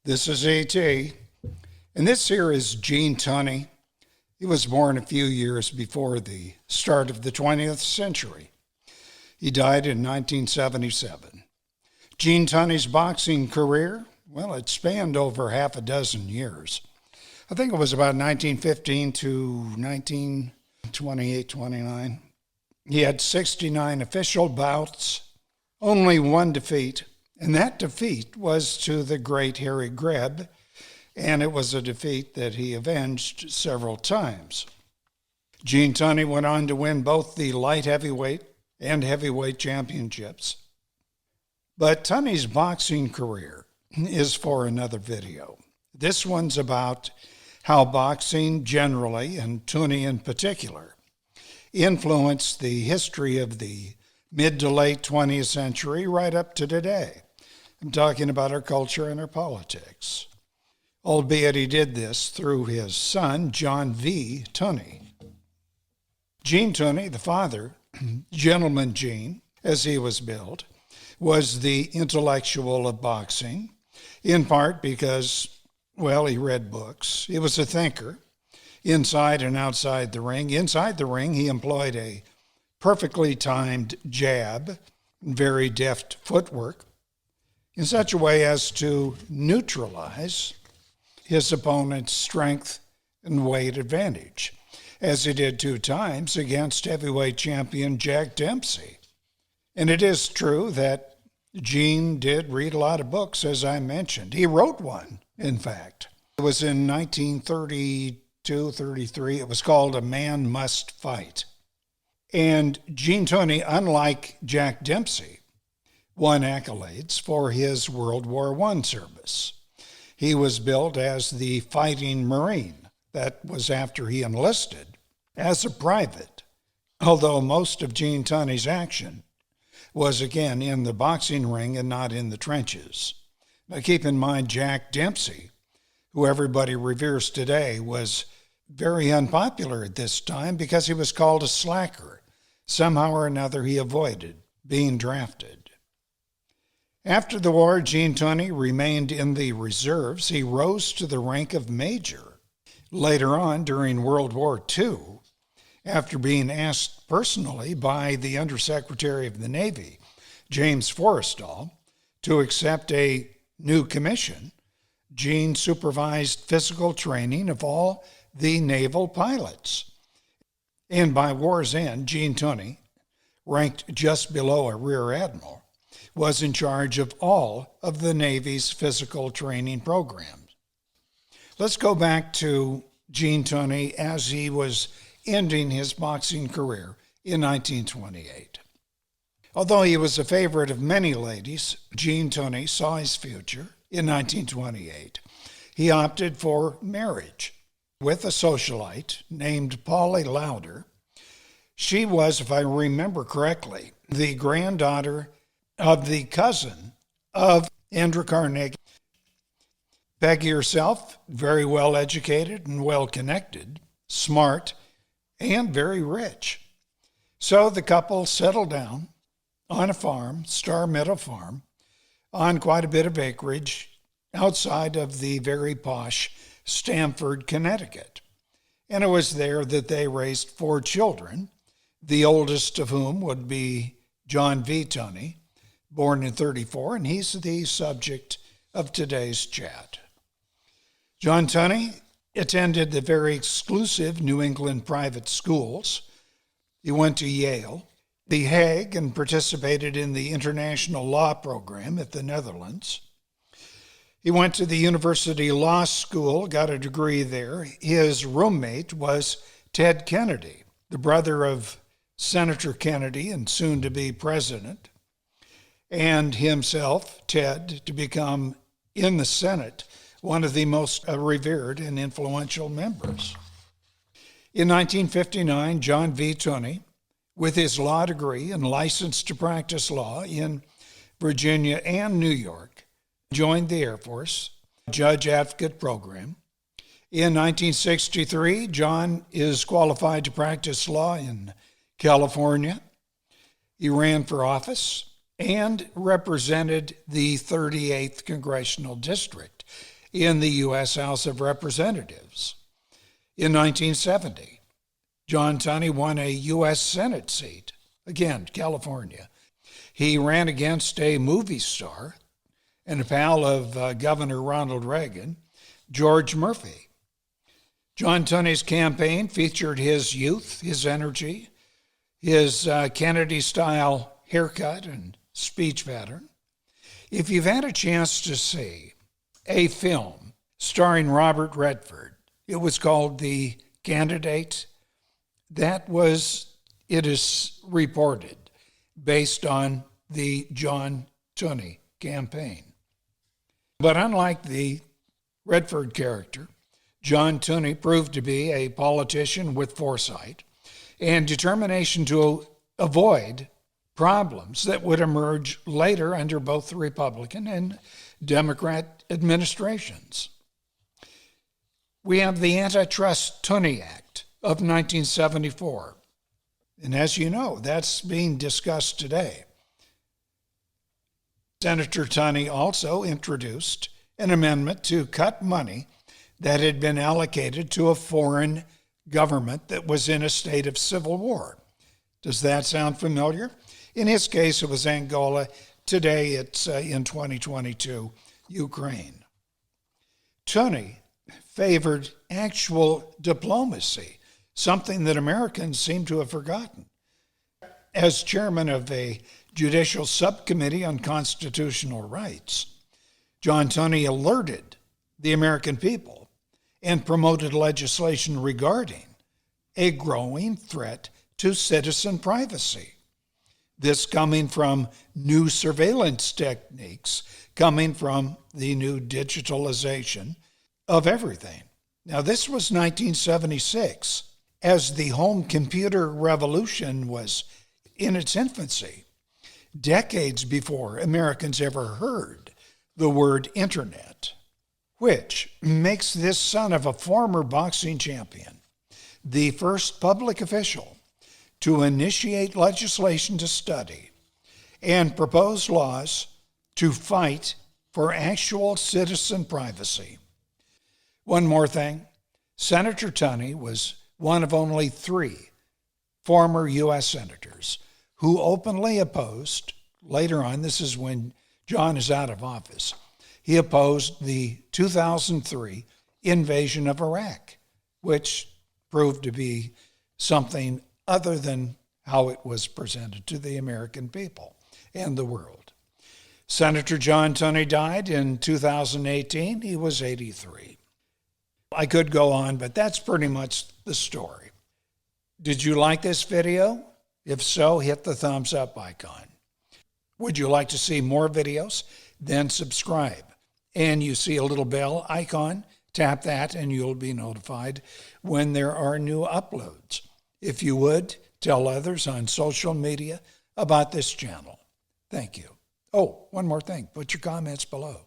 This is E.T., and this here is Gene Tunney. He was born a few years before the start of the 20th century. He died in 1977. Gene Tunney's boxing career, well, it spanned over half a dozen years. I think it was about 1915 to 1928, 29. He had 69 official bouts, only one defeat, and that defeat was to the great Harry Greb, and it was a defeat that he avenged several times. Gene Tunney went on to win both the light heavyweight and heavyweight championships. But Tunney's boxing career is for another video. This one's about how boxing generally, and Tunney in particular, influenced the history of the mid to late 20th century right up to today. I'm talking about our culture and our politics, albeit he did this through his son, John V. Tunney. Gene Tunney, the father, Gentleman Gene, as he was billed, was the intellectual of boxing, in part because, well, he read books. He was a thinker, inside and outside the ring. Inside the ring, he employed a perfectly timed jab, very deft footwork, in such a way as to neutralize his opponent's strength and weight advantage, as he did 2 times against heavyweight champion Jack Dempsey. And it is true that Gene did read a lot of books, as I mentioned. He wrote one, in fact. It was in 1932, 33. It was called A Man Must Fight. And Gene Tunney, unlike Jack Dempsey, won accolades for his World War I service. He was billed as the Fighting Marine. That was after he enlisted as a private, although most of Gene Tunney's action was again in the boxing ring and not in the trenches. Now keep in mind, Jack Dempsey, who everybody reveres today, was very unpopular at this time because he was called a slacker. Somehow or another he avoided being drafted. After the war, Gene Tunney remained in the reserves. He rose to the rank of major. Later on, during World War II, after being asked personally by the Undersecretary of the Navy, James Forrestal, to accept a new commission, Gene supervised physical training of all the naval pilots. And by war's end, Gene Tunney, ranked just below a rear admiral, was in charge of all of the Navy's physical training programs. Let's go back to Gene Tunney as he was ending his boxing career in 1928. Although he was a favorite of many ladies, Gene Tunney saw his future in 1928. He opted for marriage with a socialite named Polly Lauder. She was, if I remember correctly, the granddaughter of the cousin of Andrew Carnegie. Peggy herself, very well educated and well connected, smart, and very rich. So the couple settled down on a farm, Star Meadow Farm, on quite a bit of acreage outside of the very posh Stamford, Connecticut. And it was there that they raised 4 children, the oldest of whom would be John V. Tunney, born in 34, and he's the subject of today's chat. John Tunney attended the very exclusive New England private schools. He went to Yale, The Hague, and participated in the international law program at the Netherlands. He went to the University Law School, got a degree there. His roommate was Ted Kennedy, the brother of Senator Kennedy and soon to be president, and himself, Ted, to become in the Senate one of the most revered and influential members. In 1959, John V. Tunney, with his law degree and license to practice law in Virginia and New York, joined the Air Force Judge Advocate Program. In 1963, John is qualified to practice law in California. He ran for office and represented the 38th Congressional District in the U.S. House of Representatives. In 1970, John Tunney won a U.S. Senate seat, again, California. He ran against a movie star and a pal of Governor Ronald Reagan, George Murphy. John Tunney's campaign featured his youth, his energy, his Kennedy-style haircut and speech pattern. If you've had a chance to see a film starring Robert Redford, it was called The Candidate. It is reported, based on the John Tunney campaign. But unlike the Redford character, John Tunney proved to be a politician with foresight and determination to avoid problems that would emerge later under both the Republican and Democrat administrations. We have the Antitrust Tunney Act of 1974. And as you know, that's being discussed today. Senator Tunney also introduced an amendment to cut money that had been allocated to a foreign government that was in a state of civil war. Does that sound familiar? In his case, it was Angola. Today, it's in 2022, Ukraine. Tunney favored actual diplomacy, something that Americans seem to have forgotten. As chairman of a judicial subcommittee on constitutional rights, John Tunney alerted the American people and promoted legislation regarding a growing threat to citizen privacy. This coming from new surveillance techniques, coming from the new digitalization of everything. Now, this was 1976, as the home computer revolution was in its infancy, decades before Americans ever heard the word internet, which makes this son of a former boxing champion the first public official to initiate legislation to study and propose laws to fight for actual citizen privacy. One more thing, Senator Tunney was one of only 3 former U.S. senators who openly opposed, later on, this is when John is out of office, he opposed the 2003 invasion of Iraq, which proved to be something other than how it was presented to the American people and the world. Senator John Tunney died in 2018. He was 83. I could go on, but that's pretty much the story. Did you like this video? If so, hit the thumbs up icon. Would you like to see more videos? Then subscribe. And you see a little bell icon, tap that and you'll be notified when there are new uploads. If you would, tell others on social media about this channel. Thank you. Oh, one more thing. Put your comments below.